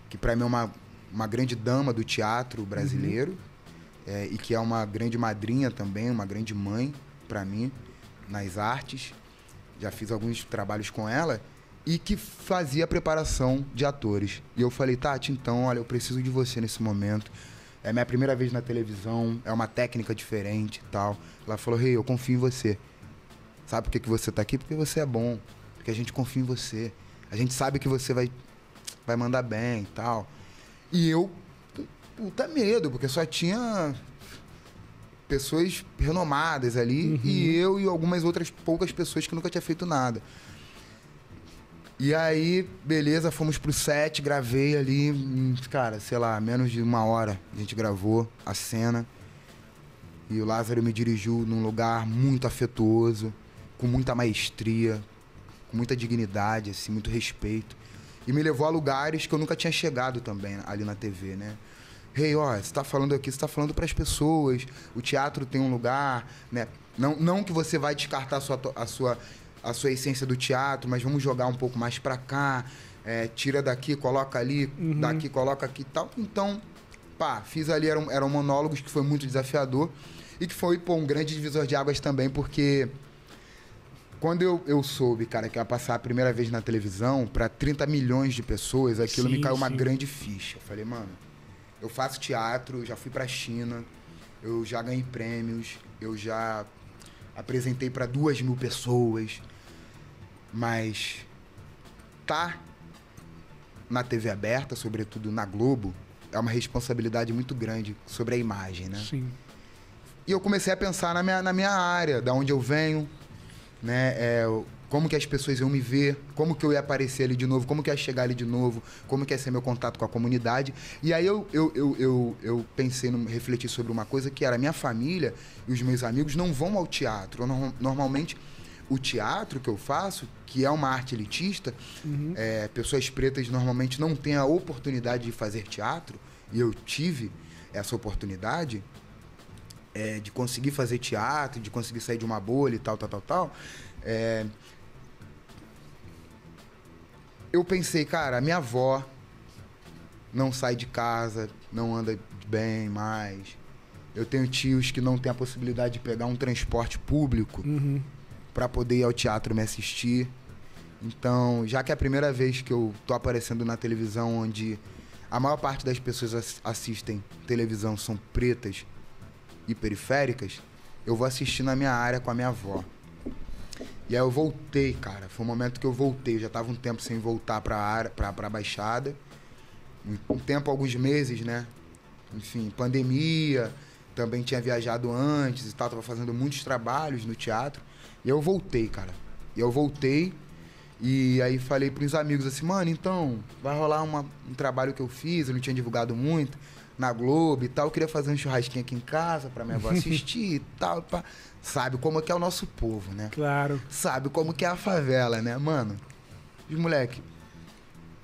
que para mim é uma grande dama do teatro brasileiro, e que é uma grande madrinha também, uma grande mãe para mim nas artes. Já fiz alguns trabalhos com ela e que fazia a preparação de atores. E eu falei, Tati, então, olha, eu preciso de você nesse momento. É minha primeira vez na televisão, é uma técnica diferente e tal. Ela falou, Rei, eu confio em você. Sabe por que você tá aqui? Porque você é bom, porque a gente confia em você. A gente sabe que você vai mandar bem e tal. E eu, puta medo, porque só tinha pessoas renomadas ali, e eu e algumas outras poucas pessoas que nunca tinha feito nada. E aí, beleza, fomos pro set, gravei ali, cara, sei lá, menos de 1 hora a gente gravou a cena. E o Lázaro me dirigiu num lugar muito afetuoso, com muita maestria, com muita dignidade, assim, muito respeito. E me levou a lugares que eu nunca tinha chegado também ali na TV, né? Ó, você tá falando aqui, você tá falando pras pessoas, o teatro tem um lugar, né? Não que você vai descartar a sua essência do teatro, mas vamos jogar um pouco mais pra cá, tira daqui, coloca ali, daqui, coloca aqui e tal. Então, fiz ali, eram monólogos que foi muito desafiador e que foi, um grande divisor de águas também, porque quando eu soube, cara, que ia passar a primeira vez na televisão pra 30 milhões de pessoas, aquilo me caiu uma grande ficha. Eu falei, mano, eu faço teatro, já fui pra China, eu já ganhei prêmios, eu já apresentei pra 2.000 pessoas, mas na TV aberta, sobretudo na Globo, é uma responsabilidade muito grande sobre a imagem, né? Sim. E eu comecei a pensar na minha área, da onde eu venho, né? Como que as pessoas iam me ver, como que eu ia aparecer ali de novo, como que eu ia chegar ali de novo, como que ia ser meu contato com a comunidade. E aí eu pensei, refleti sobre uma coisa que era a minha família e os meus amigos não vão ao teatro. Normalmente, o teatro que eu faço, que é uma arte elitista, pessoas pretas normalmente não têm a oportunidade de fazer teatro, e eu tive essa oportunidade de conseguir fazer teatro, de conseguir sair de uma bolha e tal. Eu pensei, cara, a minha avó não sai de casa, não anda bem mais. Eu tenho tios que não têm a possibilidade de pegar um transporte público para poder ir ao teatro me assistir. Então, já que é a primeira vez que eu tô aparecendo na televisão, onde a maior parte das pessoas assistem televisão são pretas e periféricas, eu vou assistir na minha área com a minha avó. E aí eu voltei, cara. Foi um momento que eu voltei. Eu já tava um tempo sem voltar pra Baixada. Um tempo, alguns meses, né? Enfim, pandemia. Também tinha viajado antes e tal. Tava fazendo muitos trabalhos no teatro. E eu voltei, cara. E aí falei pros amigos assim, mano, então, vai rolar um trabalho que eu fiz, eu não tinha divulgado muito, na Globo e tal. Eu queria fazer um churrasquinho aqui em casa pra minha avó assistir e tal. Sabe como que é o nosso povo, né? Claro. Sabe como que é a favela, né? Mano, os moleque,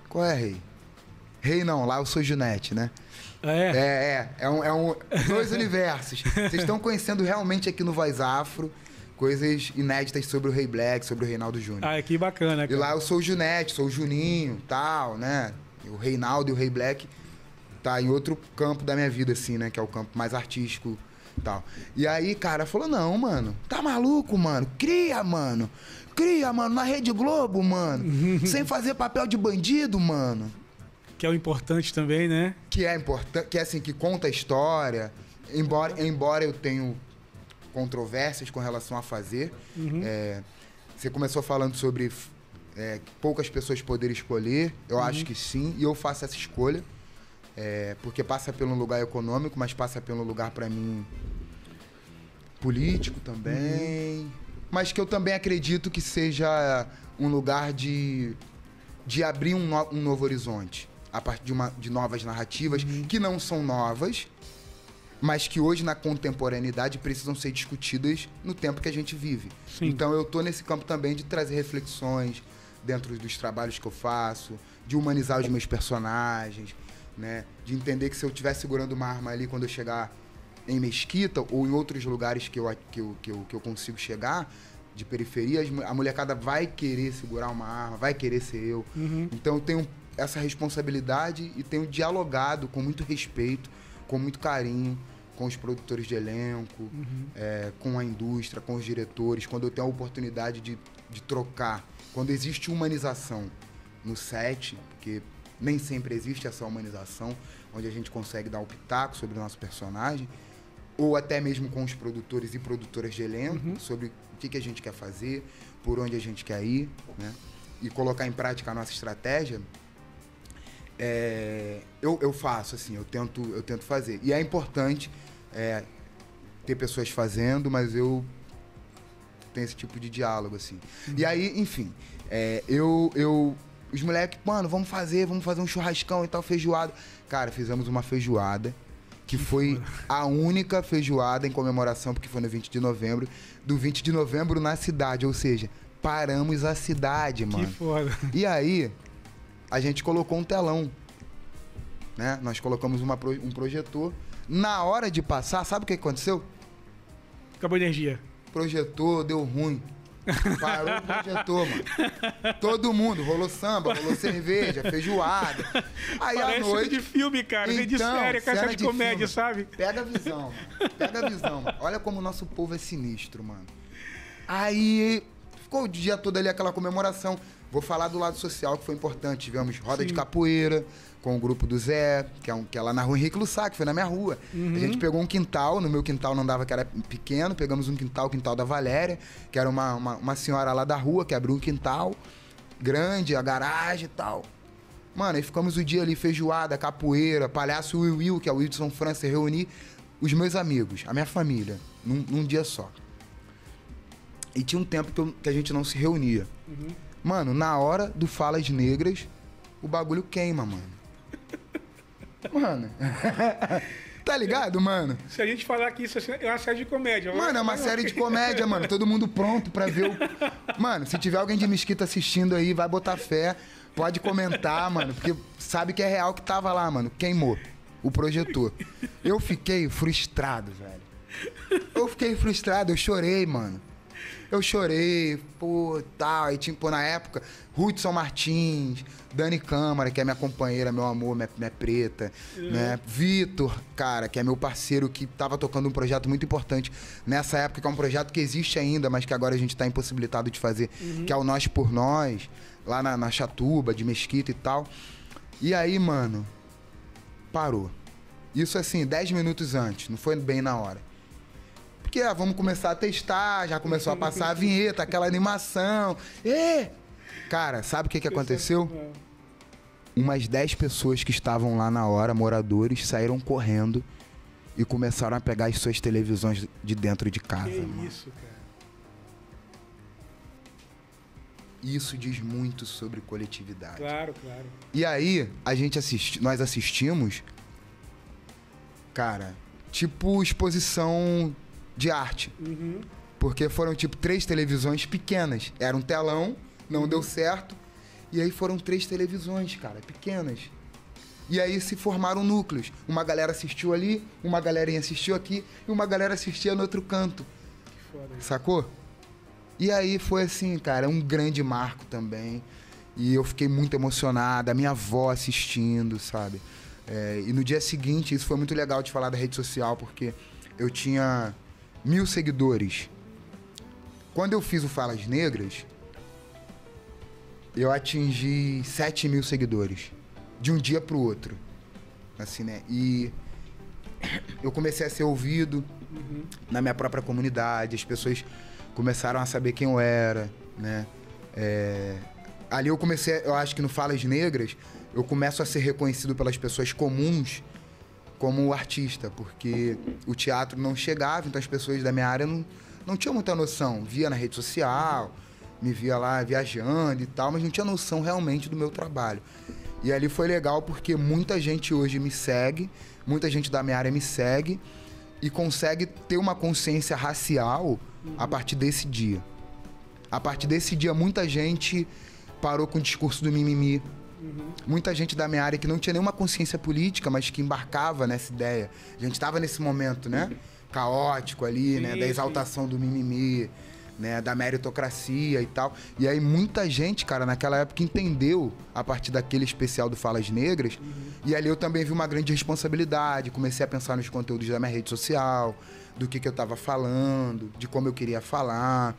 qual é, Rei? Rei não, lá eu sou Junete, né? Dois universos. Vocês estão conhecendo realmente aqui no Voz Afro coisas inéditas sobre o Rei Black, sobre o Reinaldo Júnior. Ah, que bacana, cara. E lá eu sou o Junete, sou o Juninho, tal, né? O Reinaldo e o Rei Black tá em outro campo da minha vida, assim, né? Que é o campo mais artístico e tal. E aí, cara, falou, não, mano, tá maluco, mano? Cria, mano, na Rede Globo, mano. Sem fazer papel de bandido, mano. Que é o importante também, né? Que é importante, que é assim, que conta a história. Embora eu tenha controvérsias com relação a fazer. Você começou falando sobre poucas pessoas poderem escolher. Eu acho que sim, e eu faço essa escolha. Porque passa pelo lugar econômico, mas passa pelo lugar, para mim, político também. Mas que eu também acredito que seja um lugar de abrir um novo horizonte. A partir de novas narrativas, que não são novas, mas que hoje, na contemporaneidade, precisam ser discutidas no tempo que a gente vive. Sim. Então, eu tô nesse campo também de trazer reflexões dentro dos trabalhos que eu faço, de humanizar os meus personagens, né? De entender que se eu estiver segurando uma arma ali quando eu chegar em Mesquita ou em outros lugares que eu consigo chegar, de periferia, a molecada vai querer segurar uma arma, vai querer ser eu. Então, eu tenho essa responsabilidade e tenho dialogado com muito respeito, com muito carinho, com os produtores de elenco, com a indústria, com os diretores, quando eu tenho a oportunidade de trocar. Quando existe humanização no set, porque nem sempre existe essa humanização, onde a gente consegue dar um pitaco sobre o nosso personagem, ou até mesmo com os produtores e produtoras de elenco, sobre o que a gente quer fazer, por onde a gente quer ir, né? e colocar em prática a nossa estratégia, eu faço, assim, eu tento fazer. E é importante ter pessoas fazendo, mas eu tenho esse tipo de diálogo, assim. E aí, enfim, os moleques, mano, vamos fazer um churrascão e tal, feijoada. Cara, fizemos uma feijoada, que foi a única feijoada em comemoração, porque foi no 20 de novembro, do 20 de novembro na cidade, ou seja, paramos a cidade, mano. Que foda. E aí, a gente colocou um telão, né? Nós colocamos um projetor. Na hora de passar, sabe o que aconteceu? Acabou a energia. Projetor deu ruim. Parou o projetor, mano. Todo mundo, rolou samba, rolou cerveja, feijoada. Aí Parece à noite... de filme, cara. Então, de série, caixa de comédia, filme. sabe? Pega a visão, mano. Pega a visão, mano. Olha como o nosso povo é sinistro, mano. Aí ficou o dia todo ali aquela comemoração. Vou falar do lado social, que foi importante. Tivemos roda de capoeira com o grupo do Zé, que é lá na rua Henrique Lussá, que foi na minha rua. A gente pegou um quintal, no meu quintal não dava, que era pequeno, pegamos um quintal, o quintal da Valéria, que era uma senhora lá da rua, que abriu um quintal grande, a garagem e tal. Mano, aí ficamos o dia ali, feijoada, capoeira, palhaço Will, que é o Wilson França, reunir os meus amigos, a minha família, num dia só. E tinha um tempo que a gente não se reunia. Mano, na hora do Falas Negras, o bagulho queima, mano. Mano. Tá ligado, mano? Se a gente falar que isso é uma série de comédia. Mano, é uma série de comédia, mano. Todo mundo pronto pra ver o... Mano, se tiver alguém de Mesquita assistindo aí, vai botar fé. Pode comentar, mano. Porque sabe que é real que tava lá, mano. Queimou o projetor. Eu fiquei frustrado, velho. Eu chorei, mano. Eu chorei, pô, tal. E tipo, na época, Hudson Martins, Dani Câmara, que é minha companheira, meu amor, minha preta, né? Vitor, cara, que é meu parceiro, que tava tocando um projeto muito importante nessa época, que é um projeto que existe ainda, mas que agora a gente tá impossibilitado de fazer, que é o Nós por Nós, lá na Chatuba, de Mesquita e tal. E aí, mano, parou. Isso assim, 10 minutos antes, não foi bem na hora. Porque vamos começar a testar, já começou a passar a vinheta, aquela animação. Cara, sabe o que aconteceu? Umas 10 pessoas que estavam lá na hora, moradores, saíram correndo e começaram a pegar as suas televisões de dentro de casa. Que mano. isso, cara. Isso diz muito sobre coletividade. Claro, claro. E aí, nós assistimos, cara, tipo exposição de arte. Porque foram tipo 3 televisões pequenas. Era um telão, não deu certo. E aí foram 3 televisões, cara, pequenas. E aí se formaram núcleos. Uma galera assistiu ali, uma galerinha assistiu aqui e uma galera assistia no outro canto. Que foda. Sacou? E aí foi assim, cara, um grande marco também. E eu fiquei muito emocionado, a minha avó assistindo, sabe? E no dia seguinte, isso foi muito legal de falar da rede social, porque eu tinha 1000 seguidores. Quando eu fiz o Falas Negras, eu atingi 7.000 seguidores. De um dia pro outro. Assim, né? E eu comecei a ser ouvido na minha própria comunidade. As pessoas começaram a saber quem eu era, né? Ali eu acho que no Falas Negras, eu começo a ser reconhecido pelas pessoas comuns como artista, porque o teatro não chegava, então as pessoas da minha área não tinham muita noção. Via na rede social, me via lá viajando e tal, mas não tinha noção realmente do meu trabalho. E ali foi legal porque muita gente hoje me segue, muita gente da minha área me segue e consegue ter uma consciência racial a partir desse dia. A partir desse dia, muita gente parou com o discurso do mimimi. Muita gente da minha área que não tinha nenhuma consciência política, mas que embarcava nessa ideia. A gente estava nesse momento, né? Caótico ali, né? Da exaltação do mimimi, né? Da meritocracia e tal. E aí muita gente, cara, naquela época entendeu a partir daquele especial do Falas Negras. E ali eu também vi uma grande responsabilidade. Comecei a pensar nos conteúdos da minha rede social, do que eu estava falando, de como eu queria falar.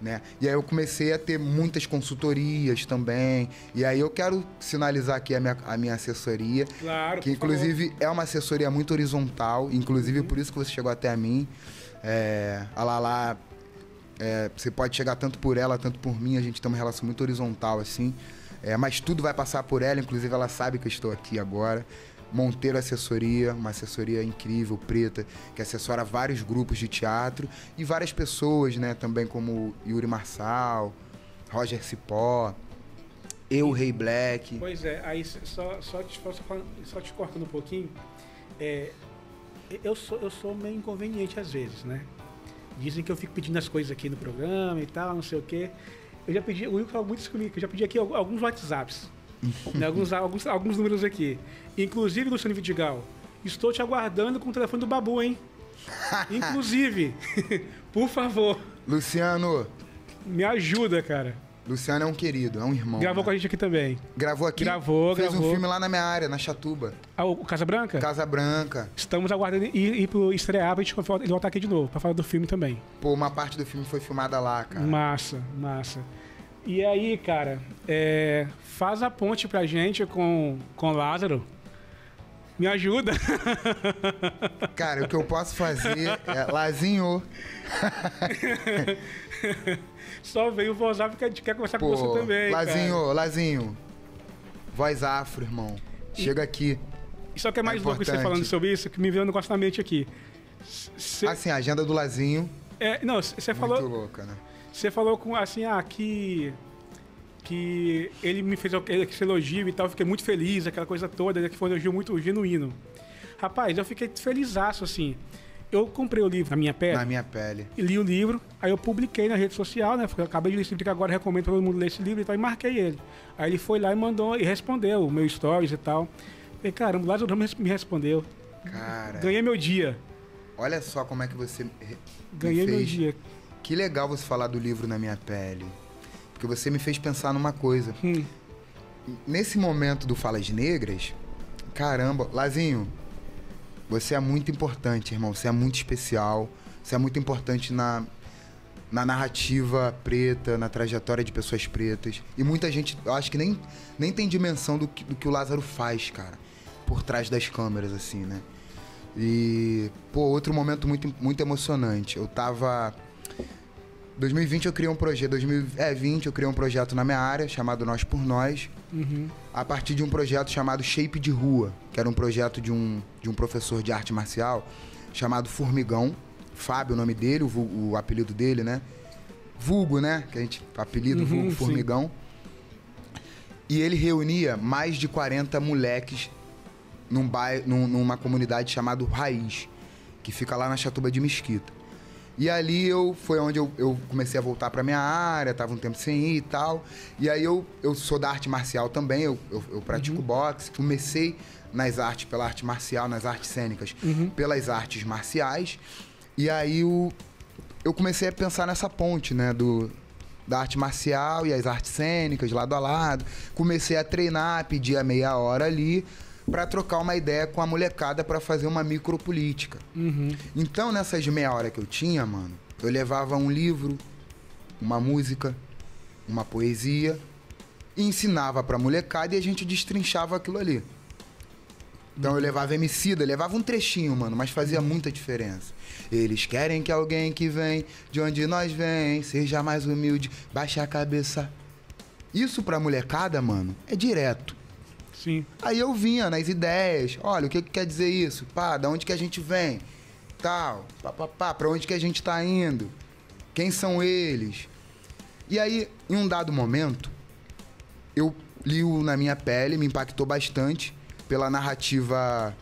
Né? E aí eu comecei a ter muitas consultorias também. E aí eu quero sinalizar aqui a minha assessoria. Claro, que inclusive é uma assessoria muito horizontal. Inclusive por isso que você chegou até a mim. A Lala Você pode chegar tanto por ela, tanto por mim. A gente tem uma relação muito horizontal, assim. Mas tudo vai passar por ela. Inclusive, ela sabe que eu estou aqui agora. Monteiro Assessoria, uma assessoria incrível, preta, que assessora vários grupos de teatro e várias pessoas, né? Também como Yuri Marçal, Roger Cipó, Rei Black. Pois é, aí só te cortando um pouquinho, eu sou meio inconveniente às vezes, né? Dizem que eu fico pedindo as coisas aqui no programa e tal, não sei o quê. Eu já pedi, o Will falou muito isso comigo, que eu já pedi aqui alguns WhatsApps, né? alguns números aqui. Inclusive, Luciano Vidigal, estou te aguardando com o telefone do Babu, hein? Inclusive, por favor. Luciano. Me ajuda, cara. Luciano é um querido, é um irmão. Gravou, né, com a gente aqui também. Gravou aqui? Fez um filme lá na minha área, na Chatuba. O Casa Branca? Casa Branca. Estamos aguardando ir pro estrear pra gente ele voltar aqui de novo, pra falar do filme também. Pô, uma parte do filme foi filmada lá, cara. Massa. E aí, cara, faz a ponte pra gente com Lázaro. Me ajuda. Cara, o que eu posso fazer é... Lazinho. Só veio o Vozar porque a gente quer conversar com você também, Lazinho. Voz afro, irmão. Chega aqui. E só que é mais louco você falando sobre isso, que me veio um negócio na mente aqui. Assim, a agenda do Lazinho. Não, você falou... Muito louca, né? Você falou com, assim, que ele me fez esse elogio e tal, eu fiquei muito feliz, aquela coisa toda, que foi um elogio muito genuíno. Rapaz, eu fiquei felizaço, assim. Eu comprei o livro Na Minha Pele. Na Minha Pele. E li o livro, aí eu publiquei na rede social, né? Eu acabei de ler esse livro, que agora eu recomendo pra todo mundo ler esse livro e tal, e marquei ele. Aí ele foi lá e mandou, e respondeu o meu stories e tal. Falei, caramba, o Lázaro Ramos me respondeu. Cara... Ganhei meu dia. Olha só como é que você... Ganhei meu dia. Que legal você falar do livro Na Minha Pele. Porque você me fez pensar numa coisa. Nesse momento do Falas Negras, caramba, Lazinho, você é muito importante, irmão. Você é muito especial. Você é muito importante na narrativa preta, na trajetória de pessoas pretas. E muita gente, eu acho que nem tem dimensão do que o Lázaro faz, cara, por trás das câmeras, assim, né? E, pô, outro momento muito, muito emocionante. Eu tava... 2020 eu criei um projeto, 2020 eu criei um projeto na minha área, chamado Nós por Nós, a partir de um projeto chamado Shape de Rua, que era um projeto de um professor de arte marcial, chamado Formigão, Fábio, o nome dele, o apelido dele, né? Vulgo, né? Que a gente, apelido, vulgo, Formigão. E ele reunia mais de 40 moleques numa comunidade chamada Raiz, que fica lá na Chatuba de Mesquita. E ali foi onde eu comecei a voltar pra minha área, tava um tempo sem ir e tal. E aí eu sou da arte marcial também, eu pratico boxe. Comecei nas artes, pela arte marcial, nas artes cênicas, pelas artes marciais. E aí eu comecei a pensar nessa ponte, né, da arte marcial e as artes cênicas, lado a lado. Comecei a treinar, pedir a meia hora ali, para trocar uma ideia com a molecada para fazer uma micropolítica. Então, nessas meia hora que eu tinha, mano, eu levava um livro, uma música, uma poesia e ensinava pra molecada e a gente destrinchava aquilo ali. Então eu levava Emicida, levava um trechinho, mano, mas fazia muita diferença. Eles querem que alguém que vem de onde nós vem seja mais humilde, baixe a cabeça. Isso pra molecada, mano, é direto. Sim. Aí eu vinha nas ideias, olha, o que quer dizer isso? Pá, da onde que a gente vem? Tal, pra onde que a gente tá indo? Quem são eles? E aí, em um dado momento, eu li o Na Minha Pele, me impactou bastante pela narrativa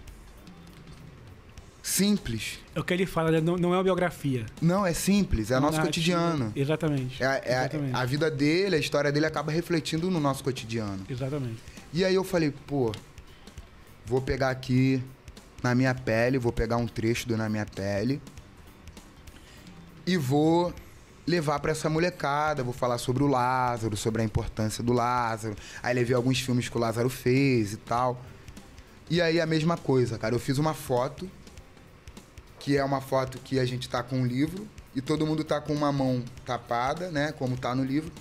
simples. É o que ele fala, não é uma biografia. Não, é simples, é nosso cotidiano. Exatamente. Exatamente. A vida dele, a história dele acaba refletindo no nosso cotidiano. Exatamente. E aí eu falei, pô, vou pegar aqui Na Minha Pele, vou pegar um trecho do Na Minha Pele e vou levar pra essa molecada, vou falar sobre o Lázaro, sobre a importância do Lázaro. Aí levei alguns filmes que o Lázaro fez e tal. E aí a mesma coisa, cara, eu fiz uma foto, que é uma foto que a gente tá com um livro e todo mundo tá com uma mão tapada, né, como tá no livro.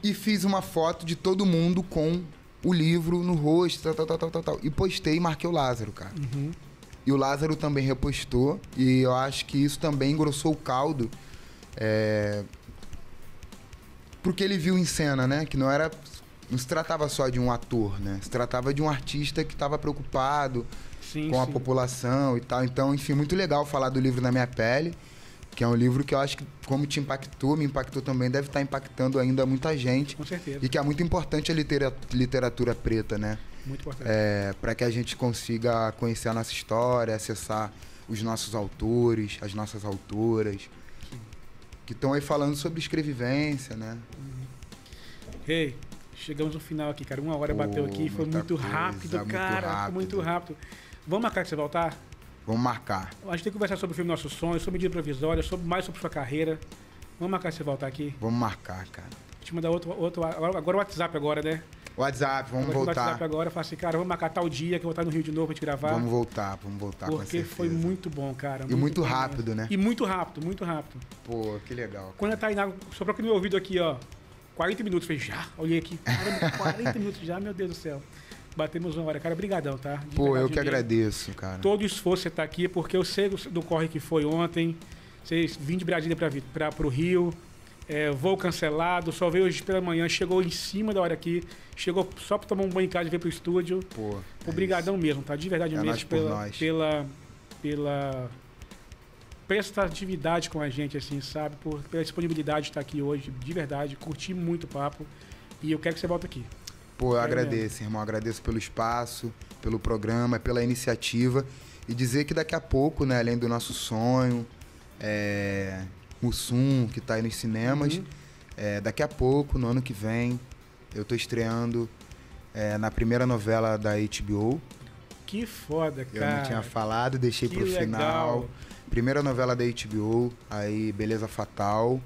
E fiz uma foto de todo mundo com o livro no rosto, tal. E postei e marquei o Lázaro, cara. E o Lázaro também repostou. E eu acho que isso também engrossou o caldo Porque ele viu em cena, né? Que não se tratava só de um ator, né? Se tratava de um artista que estava preocupado com a população e tal. Então, enfim, muito legal falar do livro Na Minha Pele, que é um livro que eu acho que, como te impactou, me impactou também, deve estar impactando ainda muita gente. Com certeza. E que é muito importante a literatura preta, né? Muito importante. Para que a gente consiga conhecer a nossa história, acessar os nossos autores, as nossas autoras, que estão aí falando sobre escrevivência, né? Hey, chegamos no final aqui, cara. 1 hora bateu aqui, foi muito rápido, cara. Foi muito rápido. Vamos marcar que você voltar? Vamos marcar. A gente tem que conversar sobre o filme Nossos Sonhos, sobre medida provisória, mais sobre sua carreira. Vamos marcar que você voltar aqui? Vamos marcar, cara. Vou te mandar outro agora o WhatsApp agora, né? WhatsApp, vamos voltar. WhatsApp agora, eu falo assim, cara, vamos marcar tal dia que eu vou estar no Rio de novo pra gente gravar. Vamos voltar com certeza. Porque foi muito bom, cara. E muito rápido, mesmo, né? E muito rápido, muito rápido. Pô, que legal. Cara. Quando a Tainá soprou aqui no meu ouvido aqui, ó, 40 minutos, falei, já, olhei aqui, 40 minutos já, meu Deus do céu. Batemos 1 hora, cara, brigadão, tá? Pô, eu que agradeço, cara. Todo o esforço você tá aqui, porque eu sei do corre que foi ontem, vocês vim de Brasília pro Rio, voo cancelado, só veio hoje pela manhã, chegou em cima da hora aqui, chegou só pra tomar um banho em casa e veio pro estúdio. Pô, obrigadão mesmo, tá? De verdade mesmo, pela prestatividade com a gente, assim, sabe? Pela disponibilidade de estar aqui hoje, de verdade, curti muito o papo e eu quero que você volte aqui. Pô, eu agradeço, irmão, agradeço pelo espaço, pelo programa, pela iniciativa e dizer que daqui a pouco, né, além do Nosso Sonho, Mussum, que tá aí nos cinemas, daqui a pouco, no ano que vem, eu tô estreando na primeira novela da HBO. Que foda, cara. Eu não tinha falado, deixei pro legal. final. Primeira novela da HBO, aí Beleza Fatal,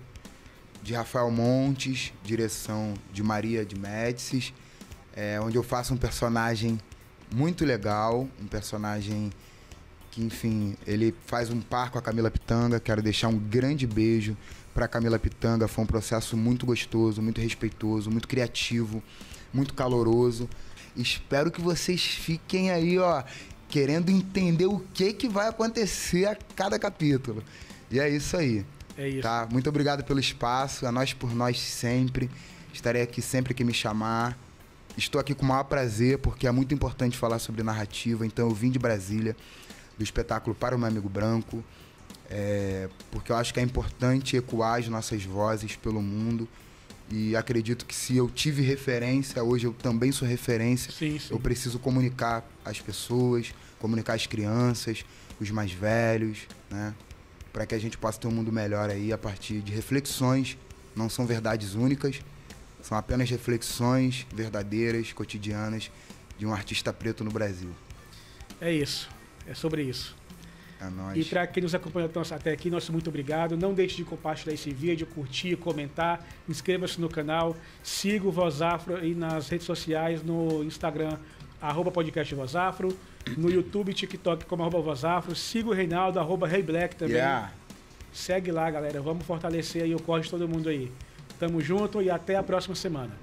de Rafael Montes, direção de Maria de Médicis, onde eu faço um personagem muito legal, um personagem que, enfim, ele faz um par com a Camila Pitanga. Quero deixar um grande beijo para Camila Pitanga. Foi um processo muito gostoso, muito respeitoso, muito criativo, muito caloroso. Espero que vocês fiquem aí, ó, querendo entender o que vai acontecer a cada capítulo. E é isso aí. É isso. Tá? Muito obrigado pelo espaço, a nós por nós sempre. Estarei aqui sempre que me chamar. Estou aqui com o maior prazer, porque é muito importante falar sobre narrativa. Então eu vim de Brasília, do espetáculo Para o Meu Amigo Branco, porque eu acho que é importante ecoar as nossas vozes pelo mundo. E acredito que se eu tive referência, hoje eu também sou referência. Sim. Eu preciso comunicar as pessoas, comunicar as crianças, os mais velhos, né? Para que a gente possa ter um mundo melhor aí a partir de reflexões. Não são verdades únicas, são apenas reflexões verdadeiras, cotidianas, de um artista preto no Brasil. É isso, é sobre isso. É nóis. E para quem nos acompanhou até aqui, nosso muito obrigado. Não deixe de compartilhar esse vídeo, curtir, comentar. Inscreva-se no canal. Siga o Voz Afro aí nas redes sociais, no Instagram, @podcast Voz Afro. No YouTube e TikTok como @Voz Afro. Siga o Reinaldo, @ReiBlack também. Yeah. Segue lá, galera. Vamos fortalecer aí o corre de todo mundo aí. Tamo junto e até a próxima semana.